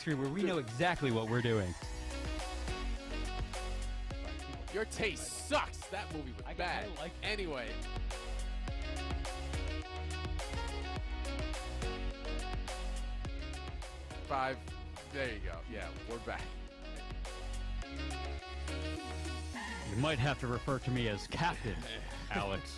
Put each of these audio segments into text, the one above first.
screen where we know exactly what we're doing. Your taste sucks. That movie was bad. Like anyway. Five. There you go. Yeah, we're back. You might have to refer to me as Captain, Alex.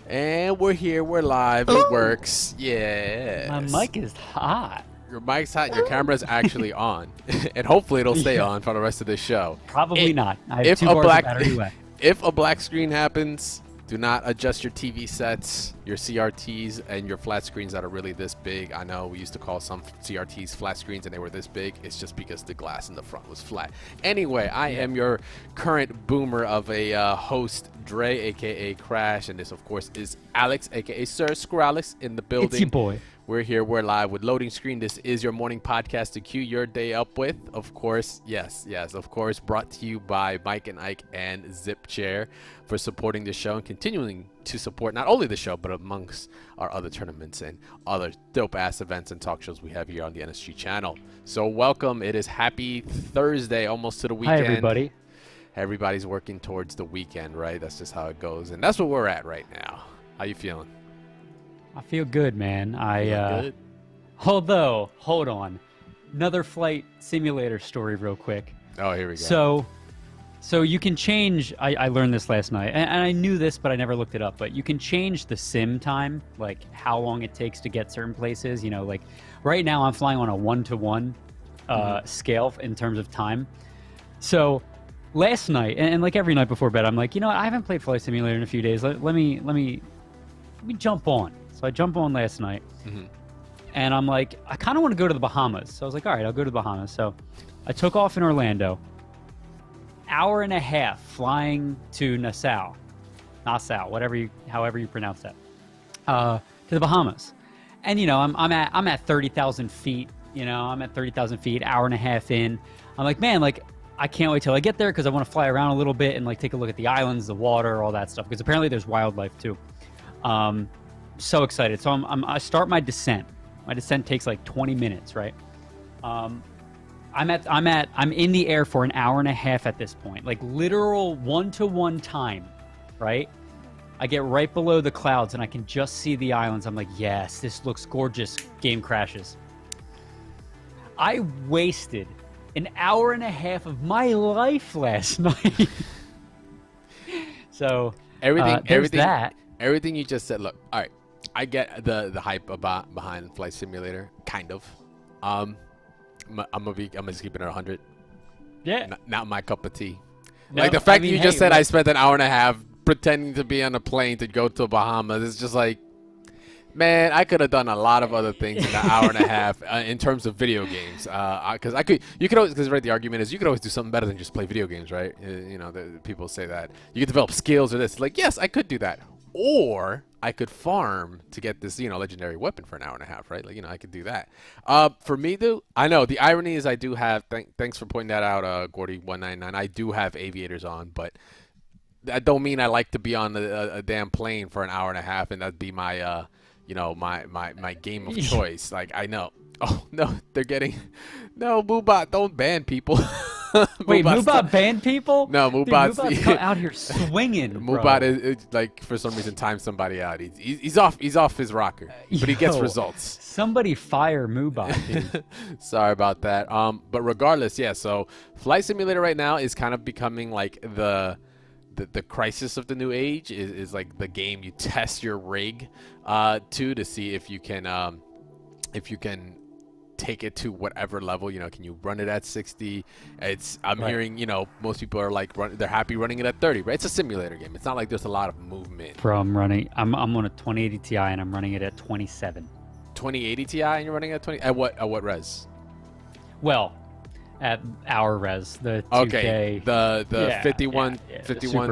And we're here. We're live. It works. Yeah. My mic is hot. Your mic's hot. Your camera's actually on, and hopefully it'll stay on for the rest of the show. Probably not. I have 2 bars of battery left. If a black screen happens, do not adjust your TV sets, your CRTs, and your flat screens that are really this big. I know we used to call some CRTs flat screens and they were this big. It's just because the glass in the front was flat. Anyway, I am your current boomer of a host, Dre, a.k.a. Crash, and this, of course, is Alex, a.k.a. Sir Scralex in the building. It's your boy. We're here. We're live with Loading Screen. This is your morning podcast to cue your day up with. Of course, yes, of course, brought to you by Mike and Ike and Zip Chair for supporting the show and continuing to support not only the show, but amongst our other tournaments and other dope-ass events and talk shows we have here on the NSG channel. So welcome. It is happy Thursday, almost to the weekend. Hi, everybody. Everybody's working towards the weekend, right? That's just how it goes. And that's what we're at right now. How you feeling? I feel good, man. Good? Although, hold on. Another flight simulator story real quick. Oh, here we go. So you can change, I learned this last night, and I knew this, but I never looked it up, but you can change the sim time, like how long it takes to get certain places. You know, like right now I'm flying on a 1-to-1 scale in terms of time. So last night, and like every night before bed, I'm like, you know what, I haven't played Flight Simulator in a few days. Let me jump on. So I jump on last night, and I'm like, I kind of want to go to the Bahamas. So I was like, all right, I'll go to the Bahamas. So I took off in Orlando. Hour and a half flying to Nassau, however you pronounce that, to the Bahamas. And you know, I'm at 30,000 feet. You know, I'm at 30,000 feet. Hour and a half in. I'm like, man, like I can't wait till I get there because I want to fly around a little bit and like take a look at the islands, the water, all that stuff. Because apparently there's wildlife too. So excited. So I start my descent. My descent takes like 20 minutes, right? I'm in the air for an hour and a half at this point, like literal 1-to-1 time, right? I get right below the clouds and I can just see the islands. I'm like, yes, this looks gorgeous. Game crashes. I wasted an hour and a half of my life last night. So everything you just said. Look, all right, I get the hype behind Flight Simulator, kind of. I'm just keeping it 100. Yeah. Not my cup of tea. No, like the fact I mean, that you just said I spent an hour and a half pretending to be on a plane to go to Bahamas. It's just like, man, I could have done a lot of other things in an hour and a half in terms of video games. Because you could always, because right, the argument is you could always do something better than just play video games, right? You know, people say that you could develop skills or this. Like, yes, I could do that, or I could farm to get this, you know, legendary weapon for an hour and a half, right? Like, you know, I could do that. For me, though, I know the irony is I do have. Thanks for pointing that out, Gordy199. I do have aviators on, but that don't mean I like to be on a damn plane for an hour and a half, and that'd be my you know, my game of choice. Like, I know. Oh, no, they're getting... No, Moobot, don't ban people. Wait, Moobot banned people? No, Moobot's out here swinging, Moobot is like, for some reason, timed somebody out. He's off his rocker, but he gets results. Somebody fire Moobot, dude. Sorry about that. But regardless, yeah, so Flight Simulator right now is kind of becoming like the crisis of the new age is like the game you test your rig to see if you can take it to whatever level. You know, can you run it at 60? I'm hearing, you know, most people are like they're happy running it at 30, right? It's a simulator game. It's not like there's a lot of movement. I'm on a 2080 Ti and I'm running it at 27. 2080 Ti and you're running at 20 at what res? Well, at our res, the 2K. Okay, the 51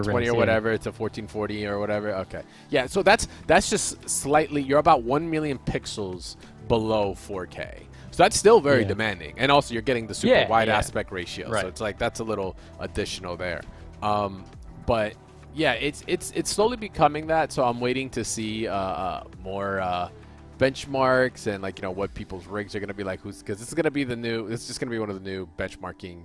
20 or whatever, it's a 1440 or whatever. Okay, yeah, so that's just slightly, you're about 1 million pixels below 4K, so that's still very demanding, and also you're getting the super wide aspect ratio, so it's like that's a little additional there. But Yeah, it's slowly becoming that. So I'm waiting to see more benchmarks and like what people's rigs are gonna be like. Because this is gonna be the new. This is just gonna be one of the new benchmarking.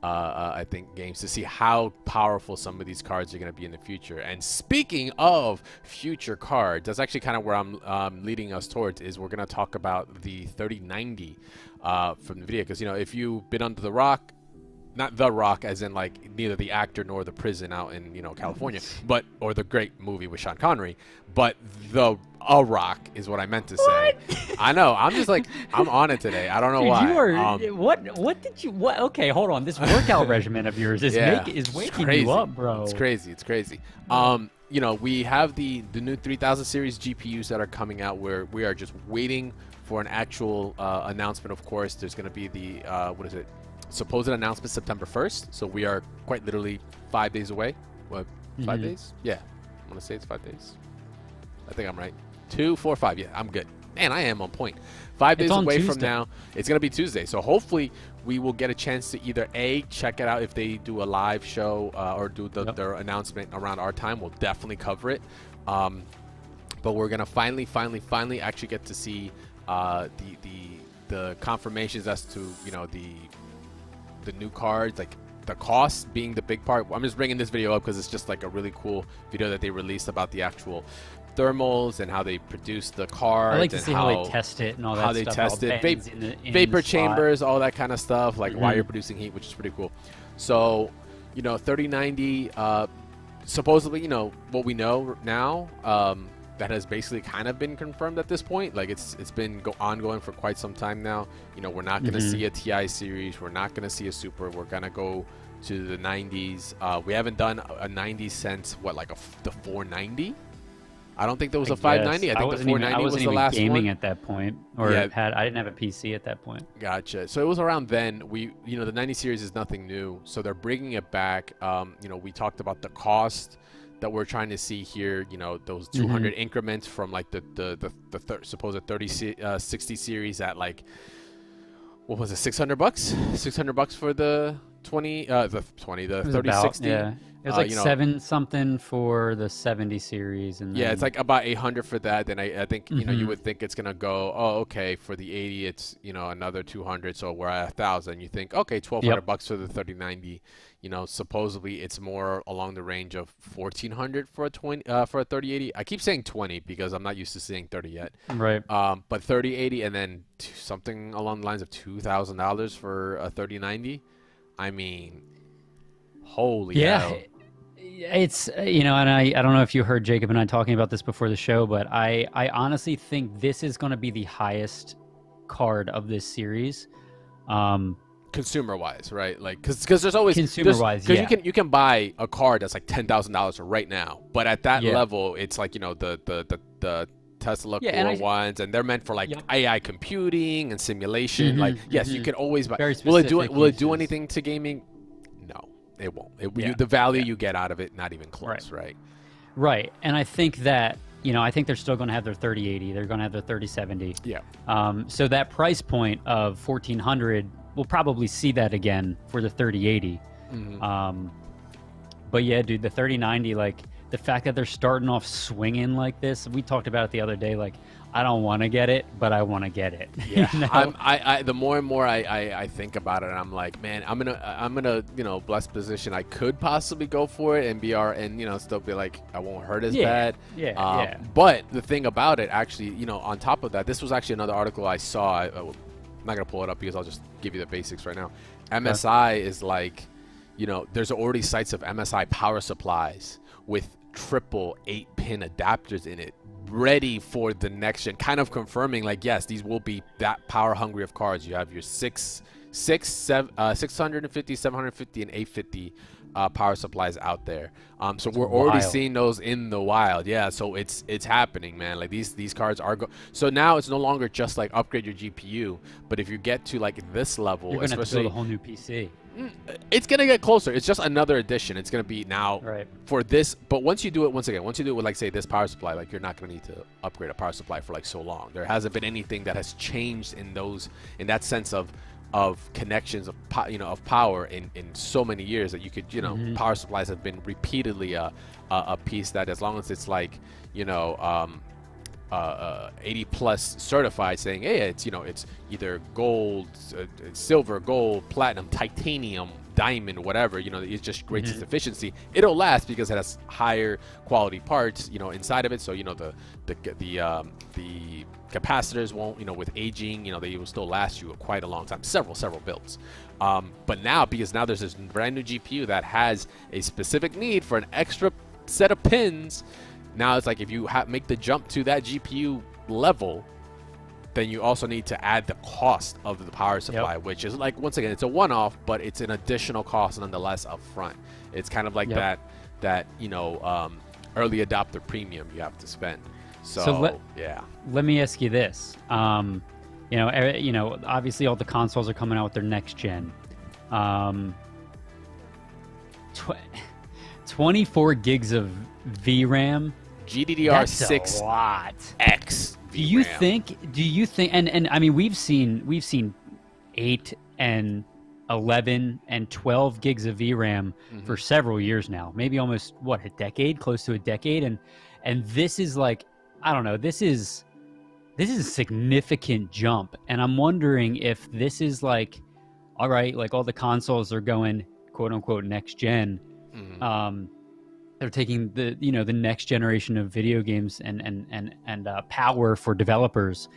I think games to see how powerful some of these cards are going to be in the future. And speaking of future cards, that's actually kind of where I'm leading us towards. Is we're going to talk about the 3090 from the video, because if you've been under the rock. Not The Rock, as in like neither the actor nor the prison out in California, but or the great movie with Sean Connery, but A Rock is what I meant to say. I know. I'm just like I'm on it today. I don't know why. You are what did you what? Okay, hold on. This workout regimen of yours is waking you up, bro. It's crazy. It's crazy. We have the new 3000 series GPUs that are coming out, where we are just waiting for an actual announcement. Of course, there's going to be the what is it? Supposed announcement September 1st, so we are quite literally 5 days away. What, 5 days? Yeah, I'm gonna say it's 5 days. I think I'm right. 2, 4, 5. Yeah, I'm good. Man, I am on point. 5 days away from now. It's gonna be Tuesday, so hopefully we will get a chance to either check it out if they do a live show or do their announcement around our time. We'll definitely cover it. But we're gonna finally actually get to see the confirmations as to the new cards, like the cost being the big part. I'm just bringing this video up because it's just like a really cool video that they released about the actual thermals and how they produce the cards. I like to see how they test it and all that how stuff. They test it, in vapor chambers, all that kind of stuff, like why you're producing heat, which is pretty cool. So 3090 supposedly what we know now, that has basically kind of been confirmed at this point. Like it's been ongoing for quite some time now. We're not going to see a TI series. We're not going to see a Super. We're going to go to the 90s. We haven't done a 90 since the 490. I don't think there was a 590. I think the 490 was the last one. Gaming at that point, or I didn't have a PC at that point. Gotcha. So it was around then. The 90 series is nothing new. So they're bringing it back. We talked about the cost that we're trying to see here, those 200 increments from like the supposed 60 series at like, what was it, $600? $600 for the 3060. Yeah, it was like 7 something for the 70 series, and it's like about 800 for that. Then I think you would think it's gonna go, oh, okay, for the 80 it's another 200, so we're at 1,000. You think, okay, $1,200 for the 3090. Supposedly it's more along the range of 1,400 for a 3080. I keep saying 20 because I'm not used to saying 30 yet. Right. But 3080 and then something along the lines of $2,000 for a 3090. I mean, holy hell. It's and I don't know if you heard Jacob and I talking about this before the show, but I honestly think this is going to be the highest card of this series. Consumer wise, right? Like because there's always consumer wise, because you can buy a card that's like $10,000 right now, but at that level it's like the Tesla Core ones, and they're meant for like AI computing and simulation. Like yes, you can always buy. Will it do anything to gaming? No, it won't. The value you get out of it, not even close, right. And I think that I think they're still going to have their 3080. They're going to have their 3070. Yeah. So that price point of 1,400. We'll probably see that again for the 3080. But yeah, dude, the 3090, like the fact that they're starting off swinging like this, we talked about it the other day. Like, I don't want to get it, but I want to get it. Yeah. I the more and more I think about it, I'm like, man, I'm gonna blessed position. I could possibly go for it and still be like, I won't hurt as bad. Yeah. But the thing about it, actually, on top of that, this was actually another article I saw. I'm not gonna pull it up because I'll just give you the basics right now. MSI is like, there's already sites of MSI power supplies with triple 8-pin adapters in it, ready for the next gen, kind of confirming like, yes, these will be that power hungry of cards. You have your 650, 750, and 850 power supplies out there. So we're already seeing those in the wild. Yeah, so it's happening, man. Like these cards are so now it's no longer just like upgrade your GPU, but if you get to like this level, you're gonna have to build a whole new PC. It's gonna get closer. It's just another addition. It's gonna be now for this. But once you do it, once you do it with like say this power supply, like you're not gonna need to upgrade a power supply for like so long. There hasn't been anything that has changed in that sense of of connections of of power in so many years that you could power supplies have been repeatedly a piece that, as long as it's like 80 plus certified, saying, hey, it's either gold, silver, gold, platinum, titanium, diamond, whatever, it just creates its efficiency. It'll last because it has higher quality parts inside of it. So the capacitors won't, with aging, they will still last you quite a long time, several builds. But now, because now there's this brand new GPU that has a specific need for an extra set of pins, now it's like, if you make the jump to that GPU level, then you also need to add the cost of the power supply, which is like, once again, it's a one-off, but it's an additional cost nonetheless up front. It's kind of like that early adopter premium you have to spend. So let me ask you this. Obviously all the consoles are coming out with their next gen. 24 gigs of VRAM. GDDR6 X VRAM. Do you think and I mean, we've seen 8 and 11 and 12 gigs of VRAM for several years now, maybe almost a decade, close to a decade, and this is like, I don't know, this is a significant jump, and I'm wondering if this is like, all right, like all the consoles are going quote unquote next gen. They're taking the the next generation of video games and power for developers.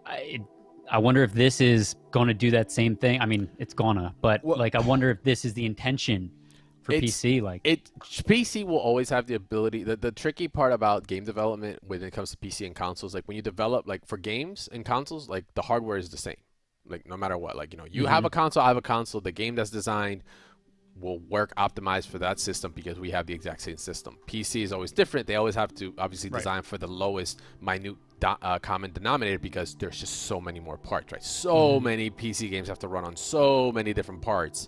I wonder if this is going to do that same thing. I mean, it's gonna, but I wonder if this is the intention for PC. PC will always have the ability. The tricky part about game development when it comes to PC and consoles, like when you develop, like for games and consoles, like the hardware is the same, like no matter what. Like you have a console, I have a console. The game that's designed will work optimized for that system because we have the exact same system. PC is always different. They always have to obviously design for the lowest minute common denominator because there's just so many more parts, right? So many PC games have to run on so many different parts.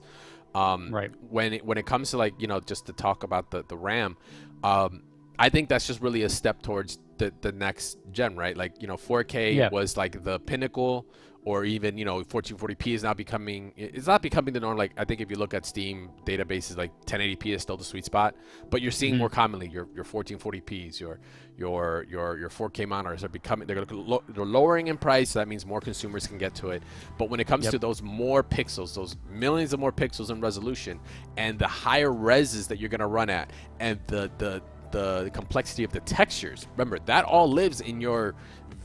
When it comes to just to talk about the RAM, I think that's just really a step towards the next gen, right? 4K was like the pinnacle, or even 1440p is now becoming, it's not becoming the norm. Like, I think if you look at Steam databases, like 1080p is still the sweet spot, but you're seeing more commonly your 1440ps, your 4K monitors are becoming, they're lowering in price, so that means more consumers can get to it. But when it comes to those more pixels, those millions of more pixels in resolution, and the higher reses that you're going to run at, and the complexity of the textures, remember that all lives in your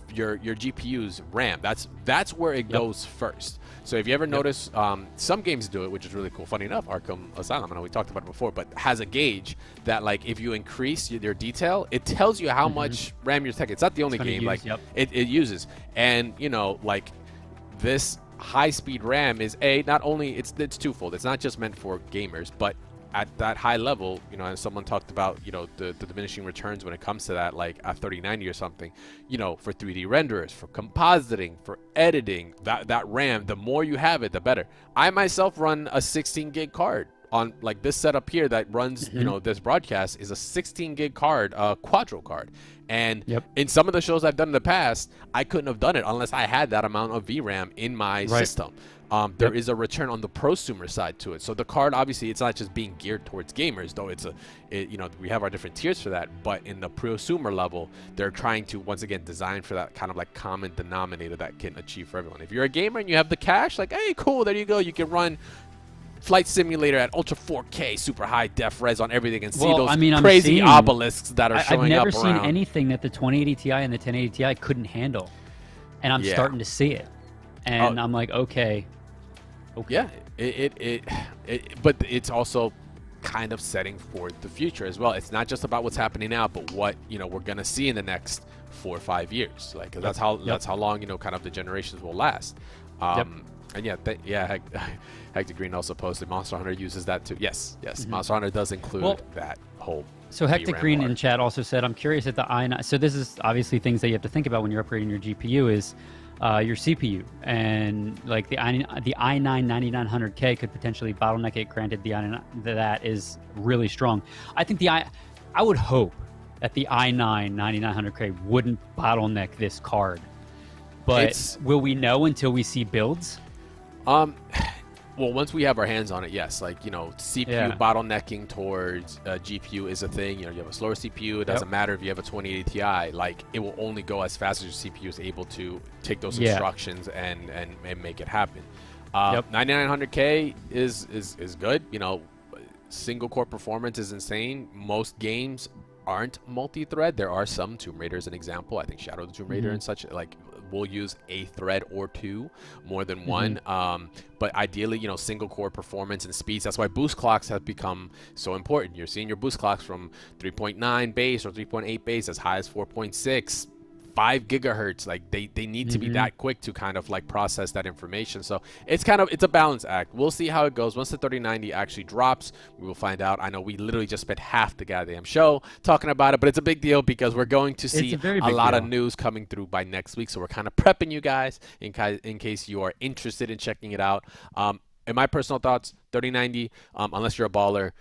GPU's RAM. That's where it goes first. So if you ever notice, some games do it, which is really cool. Funny enough, Arkham Asylum, I know we talked about it before, but has a gauge that, like, if you increase your detail, it tells you how much RAM you're taking. It's not the only game it uses, and this high-speed RAM is not only it's twofold. It's not just meant for gamers, but at that high level, as someone talked about, the diminishing returns when it comes to that, like a 3090 or something, for 3D renderers, for compositing, for editing, that RAM, the more you have it, the better. I myself run a 16 gig card on like this setup here that runs, this broadcast is a 16 gig card, Quadro card. And in some of the shows I've done in the past, I couldn't have done it unless I had that amount of VRAM in my system. There is a return on the prosumer side to it. So the card, obviously, it's not just being geared towards gamers, though we have our different tiers for that. But in the prosumer level, they're trying to, once again, design for that kind of like common denominator that can achieve for everyone. If you're a gamer and you have the cash, like, hey, cool, there you go. You can run Flight Simulator at ultra 4K, super high def res on everything, and see those crazy obelisks that are showing up around. I've never seen anything that the 2080 Ti and the 1080 Ti couldn't handle, and I'm starting to see it, and I'm like, okay. Yeah, but it's also kind of setting for the future as well. It's not just about what's happening now, but what we're gonna see in the next 4 or 5 years. Like, that's how long kind of the generations will last. And Hector Green also posted Monster Hunter uses that too. Yes, Monster Hunter does include that whole. So Hector Green in chat also said, I'm curious at the i9. So this is obviously things that you have to think about when you're upgrading your GPU is your CPU, and like the i9 9900K could potentially bottleneck it. Granted, the i9 that is really strong. I think I would hope that the i9 9900K wouldn't bottleneck this card, but will we know until we see builds? Um, well, once we have our hands on it, yes. Like, you know, CPU bottlenecking towards GPU is a thing. You know, you have a slower CPU. It doesn't matter if you have a 2080 Ti. Like, it will only go as fast as your CPU is able to take those instructions and make it happen. 9900K is good. You know, single core performance is insane. Most games aren't multi-thread. There are some. Tomb Raider is an example. I think Shadow of the Tomb Raider and such, like, we'll use a thread or two more than one, but ideally, you know, single core performance and speeds. That's why boost clocks have become so important. You're seeing your boost clocks from 3.9 base or 3.8 base as high as 4.6, 5 gigahertz. Like, they need to be that quick to kind of like process that information. So it's a balance act. We'll see how it goes. Once the 3090 actually drops, we will find out. I know we literally just spent half the goddamn show talking about it, but it's a big deal because we're going to see a lot of news coming through by next week. So we're kind of prepping you guys in case you are interested in checking it out. In my personal thoughts, 3090, unless you're a baller,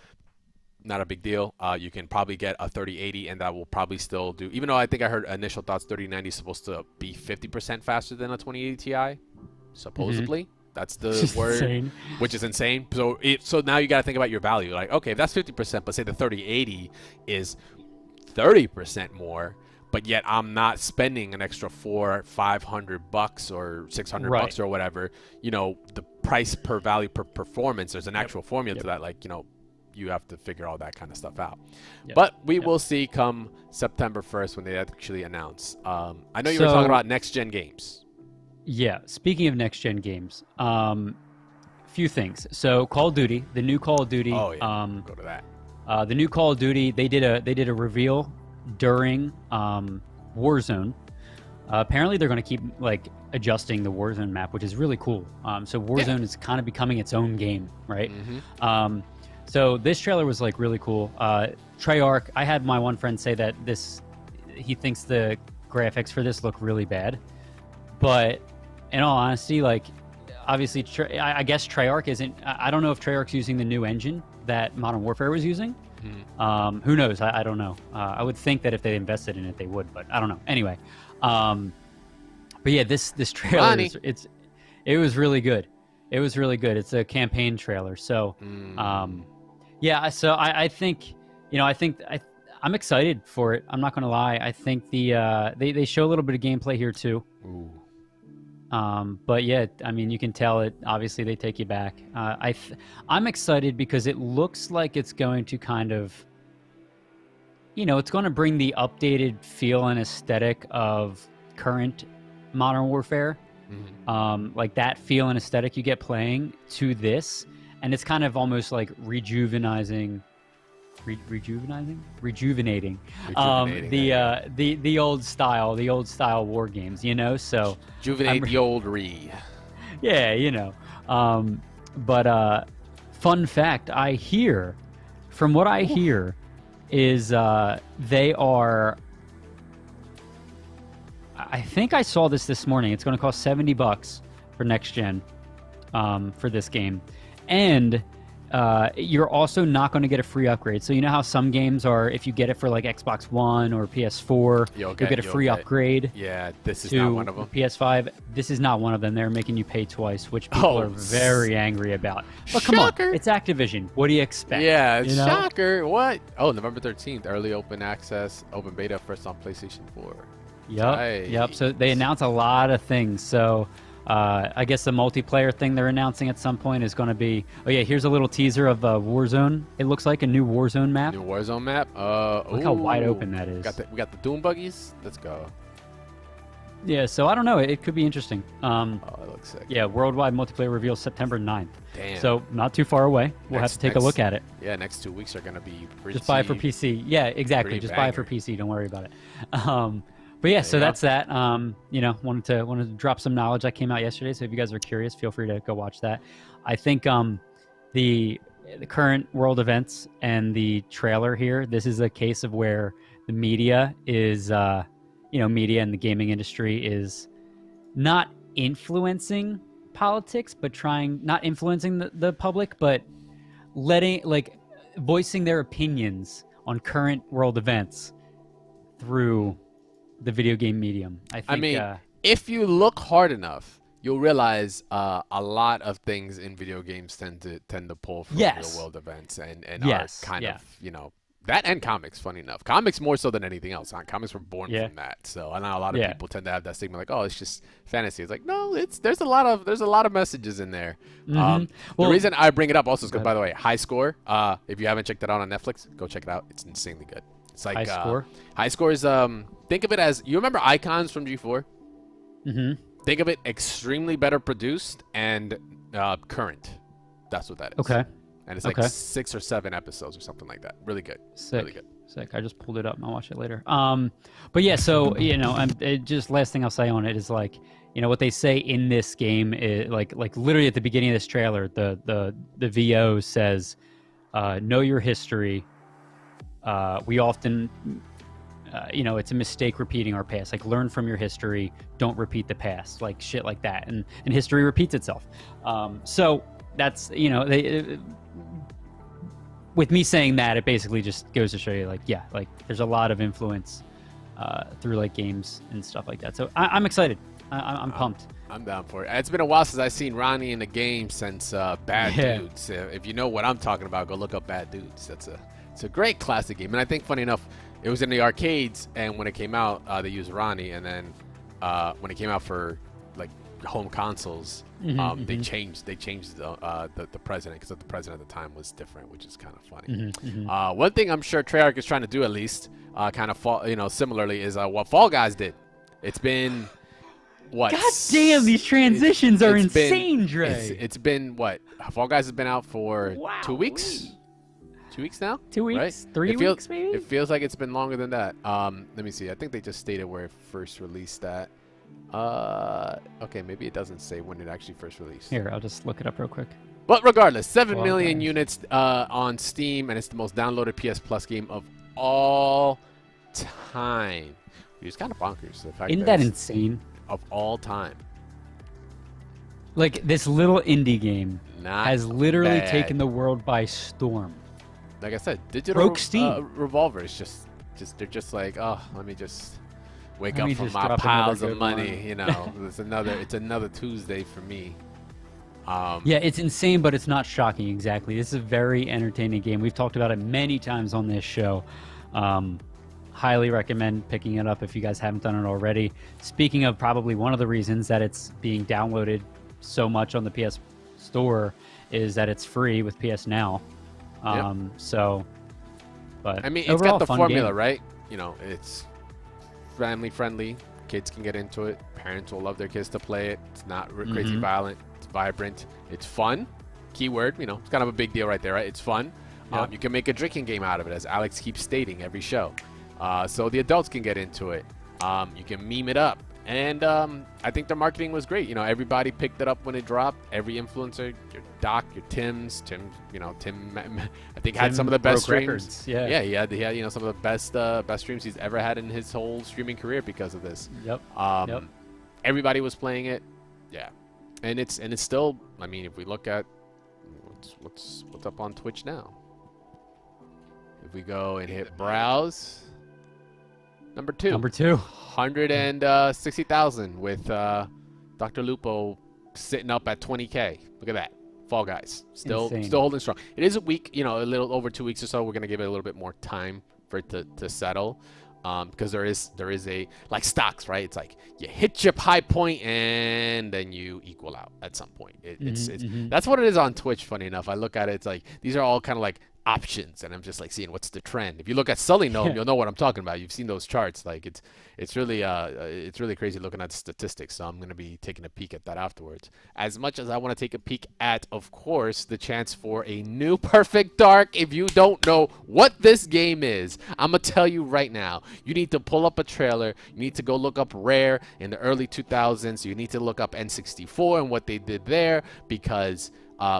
not a big deal. You can probably get a 3080 and that will probably still do, even though I think I heard initial thoughts 3090 is supposed to be 50% faster than a 2080 Ti, supposedly. That's the word, insane. Which is insane. So now you got to think about your value. Like, okay, if that's 50%, but say the 3080 is 30% more, but yet I'm not spending an extra $400-500 or $600 or whatever. You know, the price per value per performance. There's an actual formula to that. Like, you know, you have to figure all that kind of stuff out. But we will see come September 1st when they actually announce. I know you were talking about next-gen games. Yeah, speaking of next-gen games, few things. So Call of Duty, the new Call of Duty. Oh, yeah. Go to that. The new Call of Duty, they did a reveal during Warzone. Apparently, they're going to keep like adjusting the Warzone map, which is really cool. So Warzone is kind of becoming its own game, right? So this trailer was like really cool. Treyarch, I had my one friend say that he thinks the graphics for this look really bad. But in all honesty, like, obviously, I guess Treyarch isn't, I don't know if Treyarch's using the new engine that Modern Warfare was using. Who knows? I don't know. I would think that if they invested in it, they would, but I don't know. Anyway, but yeah, this trailer, it was really good. It was really good. It's a campaign trailer. So, yeah, so I think, you know, I'm excited for it. I'm not going to lie. I think they show a little bit of gameplay here too. But yeah, I mean, you can tell it, obviously they take you back. I'm excited because it looks like it's going to kind of, you know, it's going to bring the updated feel and aesthetic of current Modern Warfare. Like that feel and aesthetic you get playing to this, and it's kind of almost like rejuvenating the old style war games, you know. So rejuvenate the old yeah, you know. But fun fact, from what I hear is they are, I think I saw this morning. It's going to cost $70 for next gen for this game, and you're also not going to get a free upgrade. So you know how some games are, if you get it for like Xbox One or PS4, you'll get a free upgrade. Yeah, this is not one of them. PS5, this is not one of them. They're making you pay twice, which people are very angry about. But come on, it's Activision. What do you expect? Yeah, it's shocker. What? Oh, November 13th, early open access, open beta first on PlayStation 4. Yep. So they announced a lot of things. So I guess the multiplayer thing they're announcing at some point is going to be, oh yeah, here's a little teaser of Warzone. It looks like a new Warzone map. New Warzone map. Look how wide open that is. We got the Doom buggies. Let's go. Yeah, so I don't know. It could be interesting. Oh, it looks sick. Yeah, worldwide multiplayer reveal September 9th. Damn. So not too far away. We'll have to take a look at it. Yeah, next 2 weeks are going to be pretty. Just buy it for PC. Yeah, exactly. Just buy it for PC. Don't worry about it. But yeah, so that's that. You know, wanted to drop some knowledge that came out yesterday. So if you guys are curious, feel free to go watch that. I think the current world events and the trailer here, this is a case of where the media is, you know, media and the gaming industry is not influencing politics, but not influencing the public, but voicing their opinions on current world events through the video game medium. I mean, if you look hard enough, you'll realize a lot of things in video games tend to pull from real world events and are kind of, you know, that and comics. Funny enough, comics more so than anything else. Comics were born from that. So I know a lot of people tend to have that stigma, like, oh, it's just fantasy. It's like, no, there's a lot of messages in there. Well, the reason I bring it up also is because, by the way, High Score. If you haven't checked it out on Netflix, go check it out. It's insanely good. It's like High Score. High Score is think of it as, you remember Icons from G4? Think of it extremely better produced and current. That's what that is. Okay. And it's like 6 or 7 episodes or something like that. Really good. Sick. Really good. Sick. I just pulled it up and I'll watch it later. But yeah, so, you know, just last thing I'll say on it is, like, you know, what they say in this game is like literally at the beginning of this trailer, the VO says, know your history. We often, you know, it's a mistake repeating our past. Like, learn from your history. Don't repeat the past. Like, shit like that. And history repeats itself. So that's, you know, with me saying that, it basically just goes to show you, like, yeah, like, there's a lot of influence through, like, games and stuff like that. So I'm excited. I'm pumped. I'm down for it. It's been a while since I've seen Ronnie in the game since Bad Dudes. If you know what I'm talking about, go look up Bad Dudes. It's a great classic game. And I think, funny enough, it was in the arcades, and when it came out, they used Ronnie. And then when it came out for, like, home consoles, they changed the president, because the president at the time was different, which is kind of funny. One thing I'm sure Treyarch is trying to do, at least kind of similarly, is what Fall Guys did. It's been what? God damn, these transitions are insane, Dre. It's been what? Fall Guys has been out for 2 weeks. 2 weeks now? 2 weeks? Right? 3 weeks, maybe? It feels like it's been longer than that. Let me see. I think they just stated where it first released at. Okay, maybe it doesn't say when it actually first released. Here, I'll just look it up real quick. But regardless, 7 million units on Steam, and it's the most downloaded PS Plus game of all time. It's kind of bonkers. The fact Isn't that insane? Of all time. Like, this little indie game has literally taken the world by storm. Like I said, digital broke Steam. Revolver is just they're just like, oh, let me just wake up from my piles of money. You know, it's another Tuesday for me. Yeah, it's insane, but it's not shocking. Exactly. This is a very entertaining game. We've talked about it many times on this show. Highly recommend picking it up if you guys haven't done it already. Speaking of probably one of the reasons that it's being downloaded so much on the PS Store is that it's free with PS Now. So, but I mean, it's overall, got the formula, game. right? You know, it's family friendly. Kids can get into it. Parents will love their kids to play it. It's not crazy violent. It's vibrant. It's fun. Keyword, you know, it's kind of a big deal right there, right? It's fun. Yep. You can make a drinking game out of it, as Alex keeps stating every show. So the adults can get into it. You can meme it up. And I think their marketing was great. You know, everybody picked it up when it dropped. Every influencer, your Doc, your Tim, I think had some of the best streams. Records. Yeah, he had you know, some of the best streams he's ever had in his whole streaming career because of this. Yep. Everybody was playing it. Yeah, and it's still. I mean, if we look at what's up on Twitch now, if we go and hit browse. Number two. 160,000 with Dr. Lupo sitting up at 20K. Look at that. Fall Guys. Still holding strong. It is a week, you know, a little over 2 weeks or so. We're going to give it a little bit more time for it to settle. Because there is a, like stocks, right? It's like you hit your high point and then you equal out at some point. That's what it is on Twitch, funny enough. I look at it, it's like these are all kind of like options, and I'm just like seeing what's the trend. If you look at Sully Gnome, you'll know what I'm talking about. You've seen those charts. Like it's really crazy looking at statistics. So I'm going to be taking a peek at that afterwards. As much as I want to take a peek at, of course, the chance for a new Perfect Dark. If you don't know what this game is, I'm gonna tell you right now. You need to pull up a trailer. You need to go look up Rare in the early 2000s. You need to look up N64 and what they did there, because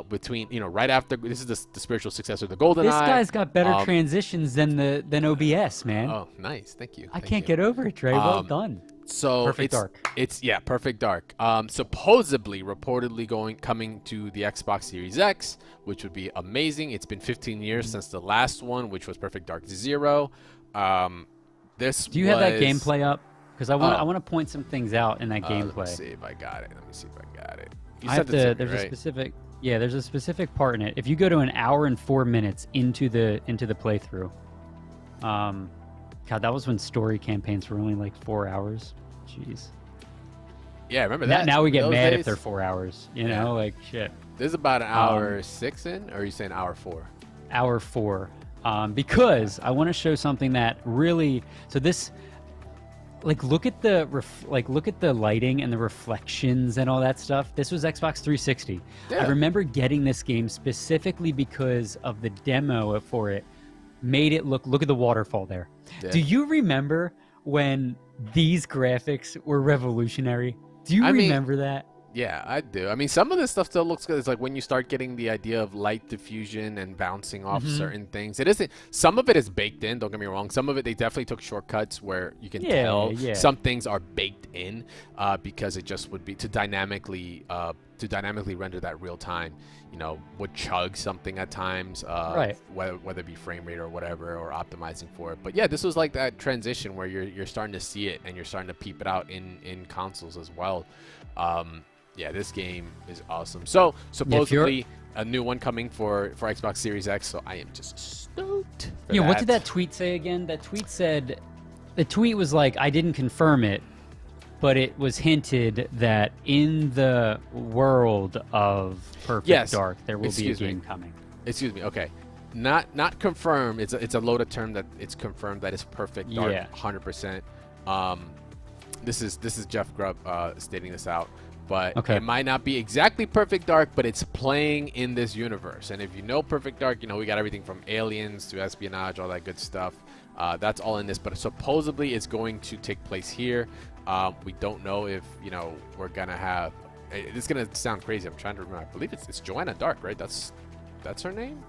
between, you know, right after, this is the spiritual successor of the GoldenEye. This guy's got better transitions than OBS, man. Oh, nice. Thank you. I can't get over it, Dre. Well done. So Perfect Dark. It's Perfect Dark. Supposedly, reportedly coming to the Xbox Series X, which would be amazing. It's been 15 years since the last one, which was Perfect Dark Zero. Do you have that gameplay up? because I want to point some things out in that gameplay. Let me see if I got it. You I said have to. there's There's a specific part in it. If you go to an hour and 4 minutes into the playthrough, God, that was when story campaigns were only like 4 hours. Jeez. Yeah, remember that. Now we get mad days? if they're 4 hours. You know, like shit. This is about an hour 6 in, or are you saying hour 4? Hour 4. Because I want to show something that really. So this. Like look at the lighting and the reflections and all that stuff. This was Xbox 360. Yeah. I remember getting this game specifically because of the demo for it. Made it look at the waterfall there. Yeah. Do you remember when these graphics were revolutionary? Do you remember that? Yeah, I do. I mean, some of this stuff still looks good. It's like when you start getting the idea of light diffusion and bouncing off certain things. It isn't. Some of it is baked in. Don't get me wrong. Some of it they definitely took shortcuts where you can tell some things are baked in because it just would be to dynamically render that real time. You know, would chug something at times, whether it be frame rate or whatever, or optimizing for it. But yeah, this was like that transition where you're starting to see it and you're starting to peep it out in consoles as well. Yeah, this game is awesome. So supposedly a new one coming for Xbox Series X. So I am just stoked. What did that tweet say again? That tweet said, the tweet was like, I didn't confirm it, but it was hinted that in the world of Perfect Dark, there will be a game coming. Excuse me. Okay, not confirmed. It's a loaded term that it's confirmed that it's Perfect Dark, 100%. This is Jeff Grubb stating this out. But it might not be exactly Perfect Dark, but it's playing in this universe. And if you know Perfect Dark, you know we got everything from aliens to espionage, all that good stuff. That's all in this. But supposedly it's going to take place here. We don't know if, we're going to have... It's going to sound crazy. I'm trying to remember. I believe it's Joanna Dark, right? That's her name?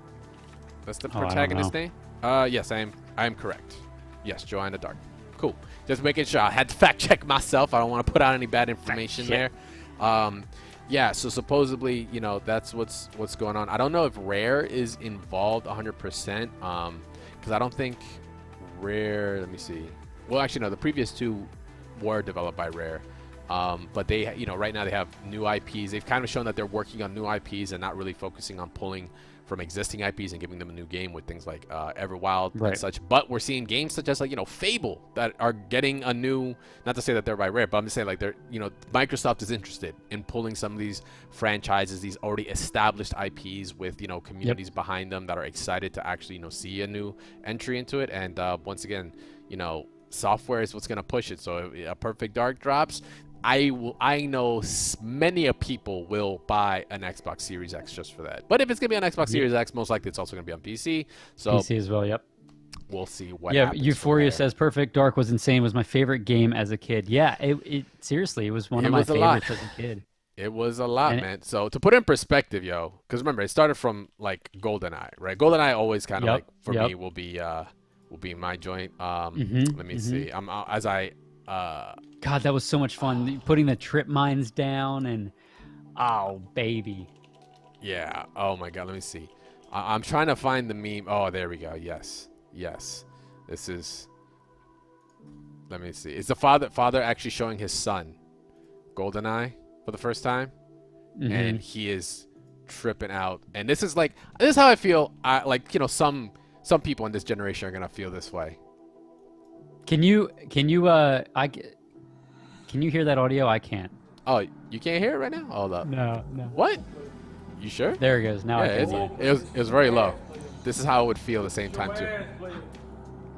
That's the protagonist name? Yes, I am correct. Yes, Joanna Dark. Cool. Just making sure. I had to fact check myself. I don't want to put out any bad information there. Yeah, so supposedly, that's what's going on. I don't know if Rare is involved 100%, because I don't think Rare, let me see. Well, actually, no, the previous two were developed by Rare, but they, right now they have new IPs. They've kind of shown that they're working on new IPs and not really focusing on pulling from existing IPs and giving them a new game with things like Everwild and such. But we're seeing games such as Fable that are getting a new, not to say that they're by Rare, but I'm just saying they're, Microsoft is interested in pulling some of these franchises, these already established IPs with, communities behind them that are excited to actually, see a new entry into it. And once again, software is what's going to push it. So if a Perfect Dark drops, I know many of people will buy an Xbox Series X just for that. But if it's gonna be on Xbox Series X, most likely it's also gonna be on PC. So PC as well. Yep. We'll see what happens. Euphoria says Perfect Dark was insane. It was my favorite game as a kid. Yeah. It seriously, it was one of my favorites as a kid. It was a lot, man. So to put it in perspective, because remember it started from like GoldenEye, right? GoldenEye always kind of for me will be my joint. Let me see. God, that was so much fun. Putting the trip mines down and, oh, baby. Yeah. Oh, my God. Let me see. I'm trying to find the meme. Oh, there we go. Yes. This is, let me see. It's the father actually showing his son GoldenEye for the first time. And he is tripping out. And this is how I feel. Some people in this generation are going to feel this way. Can you hear that audio? I can't. Oh, you can't hear it right now? Hold up. No. What? You sure? There it goes. Now I can. It was very low. This is how it would feel at the same time too.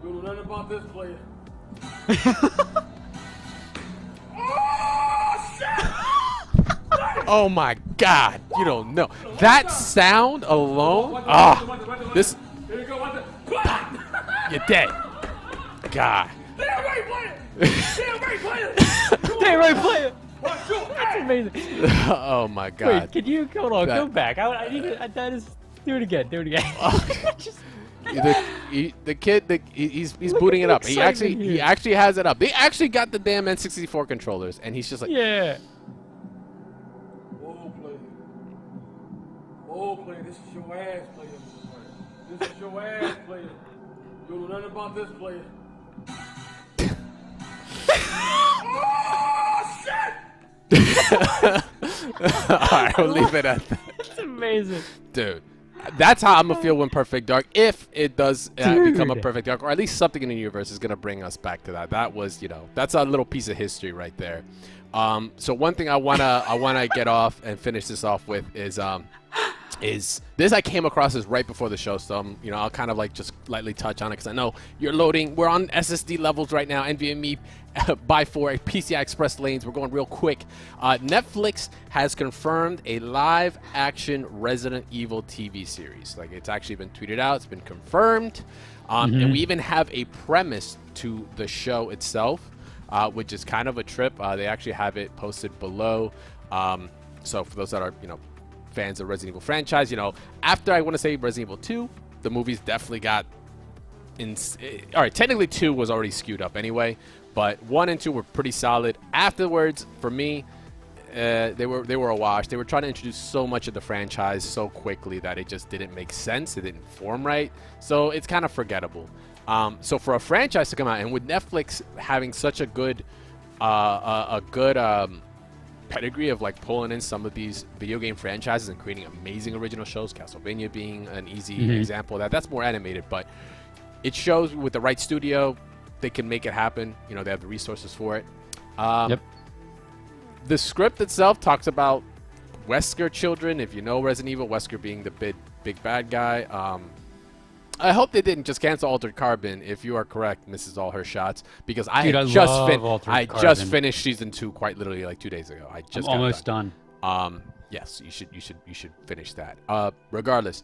You know nothing about this player. Oh my God! You don't know that sound alone. This. You're dead. God. Damn right player. That's amazing. Oh my God. Wait, can you hold on? Go back. I need to. That is. Do it again. The kid, he's booting it up. He actually has it up. They actually got the damn N64 controllers, and he's just like, yeah. Whoa, player. This is your ass, player. This is your ass, player. You know nothing about this player. All right, we'll leave it at that. It's amazing. Dude, that's how I'm going to feel when Perfect Dark, if it does become a Dude. Perfect Dark, or at least something in the universe is going to bring us back to that. That was, that's a little piece of history right there. So one thing I wanna get off and finish this off with is this I came across this right before the show, so I'll kind of like just lightly touch on it because I know you're loading. We're on SSD levels right now, NVMe by 4 PCI Express lanes. We're going real quick. Netflix has confirmed a live-action Resident Evil TV series. Like, it's actually been tweeted out. It's been confirmed, and we even have a premise to the show itself, which is kind of a trip. They actually have it posted below. So for those that are fans of Resident Evil franchise, after I want to say Resident Evil 2, the movies definitely got all right, technically 2 was already skewed up anyway, but 1 and 2 were pretty solid. Afterwards, for me, they were a wash. They were trying to introduce so much of the franchise so quickly that it just didn't make sense. It didn't form right, so it's kind of forgettable. So for a franchise to come out, and with Netflix having such a good pedigree of like pulling in some of these video game franchises and creating amazing original shows, Castlevania being an easy example of that. That's more animated, but it shows with the right studio, they can make it happen. They have the resources for it. Yep. The script itself talks about Wesker children. If you know Resident Evil, Wesker being the big bad guy. I hope they didn't just cancel Altered Carbon. If you are correct, misses all her shots, because I just finished season 2 quite literally like 2 days ago. I just I'm almost done. Yes, you should finish that. Regardless,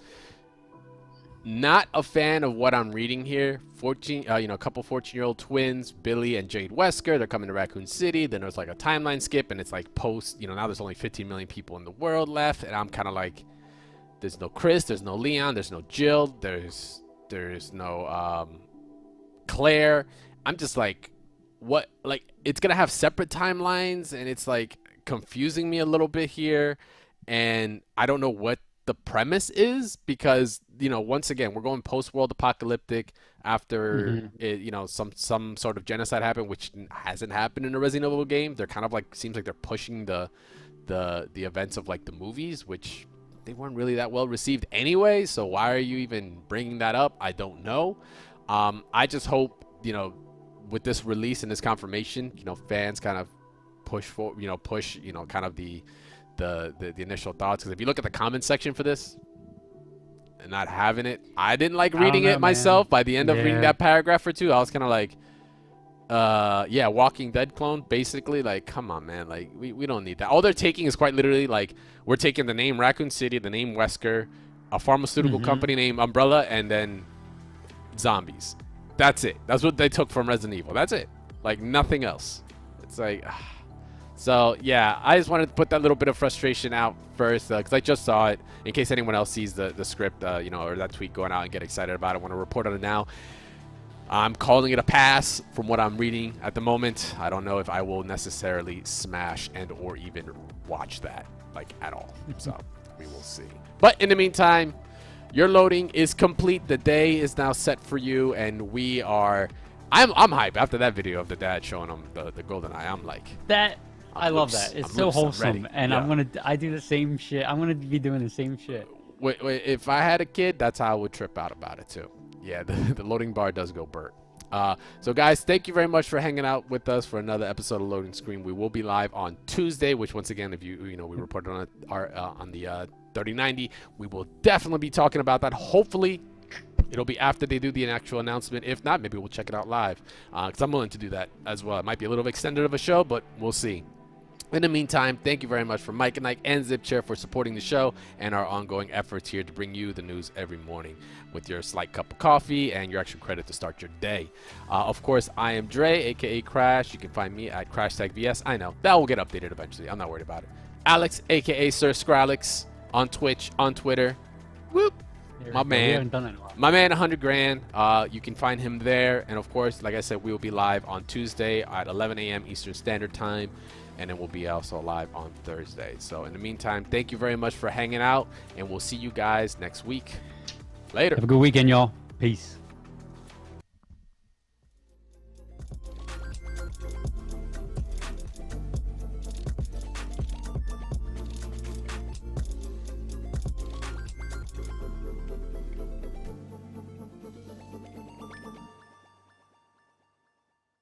not a fan of what I'm reading here. A couple 14-year-old twins, Billy and Jade Wesker. They're coming to Raccoon City. Then there's like a timeline skip, and it's like post. Now there's only 15 million people in the world left, and I'm kind of like, there's no Chris, there's no Leon, there's no Jill, there's no Claire. I'm just like, what? Like, it's gonna have separate timelines, and it's like confusing me a little bit here, and I don't know what the premise is, because once again, we're going post-world apocalyptic after some sort of genocide happened, which hasn't happened in a Resident Evil game. They're kind of like, seems like they're pushing the events of like the movies, which they weren't really that well received anyway, so why are you even bringing that up? I don't know. I just hope, with this release and this confirmation, fans kind of push kind of the initial thoughts, because if you look at the comment section for this, and not having it, I didn't like reading it myself. By the end of reading that paragraph or two, I was kind of like, yeah, Walking Dead clone, basically. Like, come on, man. Like, we don't need that. All they're taking is quite literally, like, we're taking the name Raccoon City, the name Wesker, a pharmaceutical company named Umbrella, and then zombies. That's it. That's what they took from Resident Evil. That's it. Like, nothing else. It's like, so yeah, I just wanted to put that little bit of frustration out first, because I just saw it. In case anyone else sees the script, or that tweet going out and get excited about it, I want to report on it now. I'm calling it a pass from what I'm reading at the moment. I don't know if I will necessarily smash and or even watch that, like, at all. So we will see. But in the meantime, your loading is complete. The day is now set for you, and we are. I'm hyped after that video of the dad showing him the golden eye. I'm like, that. I love that. It's so wholesome, and yeah. I do the same shit. I'm gonna be doing the same shit. Wait, if I had a kid, that's how I would trip out about it too. Yeah, the loading bar does go burnt. So guys, thank you very much for hanging out with us for another episode of Loading Screen. We will be live on Tuesday, which once again, if we reported on the 3090, we will definitely be talking about that. Hopefully, it'll be after they do the actual announcement. If not, maybe we'll check it out live, because I'm willing to do that as well. It might be a little extended of a show, but we'll see. In the meantime, thank you very much for Mike and Ike and ZipChair for supporting the show and our ongoing efforts here to bring you the news every morning with your slight cup of coffee and your extra credit to start your day. Of course, I am Dre, aka Crash. You can find me at CrashTagVS. I know that will get updated eventually. I'm not worried about it. Alex, aka Sir Skrillex, on Twitch, on Twitter. Whoop. My man, 100 grand. You can find him there. And of course, like I said, we will be live on Tuesday at 11 a.m. Eastern Standard Time. And then we'll be also live on Thursday. So in the meantime, thank you very much for hanging out. And we'll see you guys next week. Later. Have a good weekend, y'all. Peace.